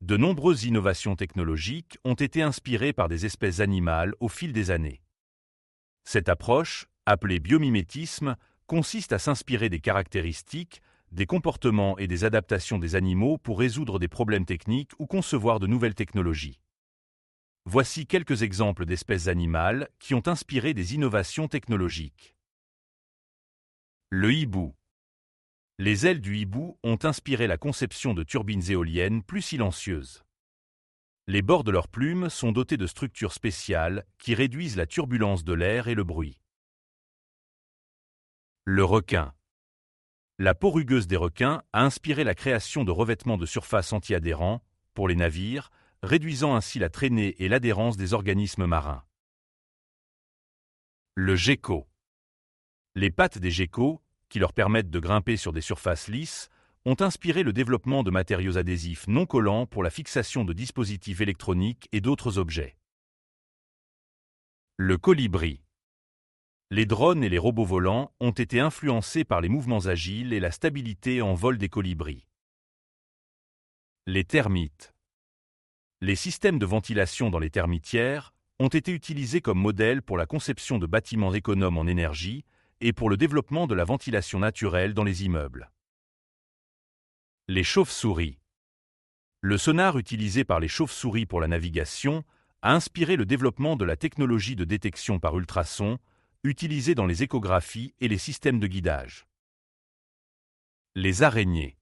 De nombreuses innovations technologiques ont été inspirées par des espèces animales au fil des années. Cette approche, appelée biomimétisme, consiste à s'inspirer des caractéristiques, des comportements et des adaptations des animaux pour résoudre des problèmes techniques ou concevoir de nouvelles technologies. Voici quelques exemples d'espèces animales qui ont inspiré des innovations technologiques. Le hibou. Les ailes du hibou ont inspiré la conception de turbines éoliennes plus silencieuses. Les bords de leurs plumes sont dotés de structures spéciales qui réduisent la turbulence de l'air et le bruit. Le requin. La peau rugueuse des requins a inspiré la création de revêtements de surface anti-adhérents pour les navires, réduisant ainsi la traînée et l'adhérence des organismes marins. Le gecko. Les pattes des geckos, qui leur permettent de grimper sur des surfaces lisses, ont inspiré le développement de matériaux adhésifs non collants pour la fixation de dispositifs électroniques et d'autres objets. Le colibri. Les drones et les robots volants ont été influencés par les mouvements agiles et la stabilité en vol des colibris. Les termites. Les systèmes de ventilation dans les termitières ont été utilisés comme modèle pour la conception de bâtiments économes en énergie et pour le développement de la ventilation naturelle dans les immeubles. Les chauves-souris. Le sonar utilisé par les chauves-souris pour la navigation a inspiré le développement de la technologie de détection par ultrasons utilisée dans les échographies et les systèmes de guidage. Les araignées.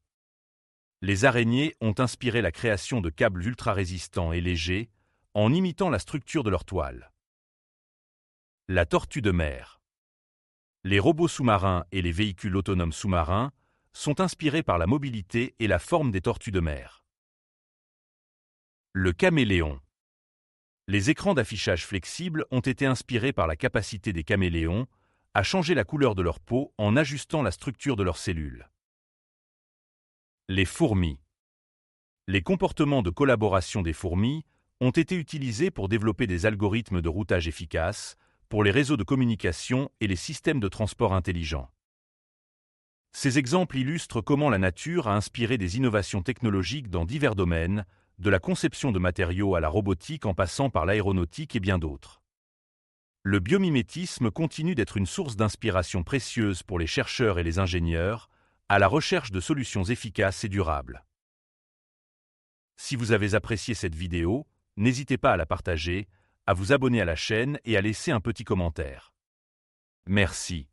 Les araignées ont inspiré la création de câbles ultra-résistants et légers en imitant la structure de leur toile. La tortue de mer. Les robots sous-marins et les véhicules autonomes sous-marins sont inspirés par la mobilité et la forme des tortues de mer. Le caméléon. Les écrans d'affichage flexibles ont été inspirés par la capacité des caméléons à changer la couleur de leur peau en ajustant la structure de leurs cellules. Les fourmis. Les comportements de collaboration des fourmis ont été utilisés pour développer des algorithmes de routage efficaces pour les réseaux de communication et les systèmes de transport intelligents. Ces exemples illustrent comment la nature a inspiré des innovations technologiques dans divers domaines, de la conception de matériaux à la robotique en passant par l'aéronautique et bien d'autres. Le biomimétisme continue d'être une source d'inspiration précieuse pour les chercheurs et les ingénieurs, à la recherche de solutions efficaces et durables. Si vous avez apprécié cette vidéo, n'hésitez pas à la partager, à vous abonner à la chaîne et à laisser un petit commentaire. Merci.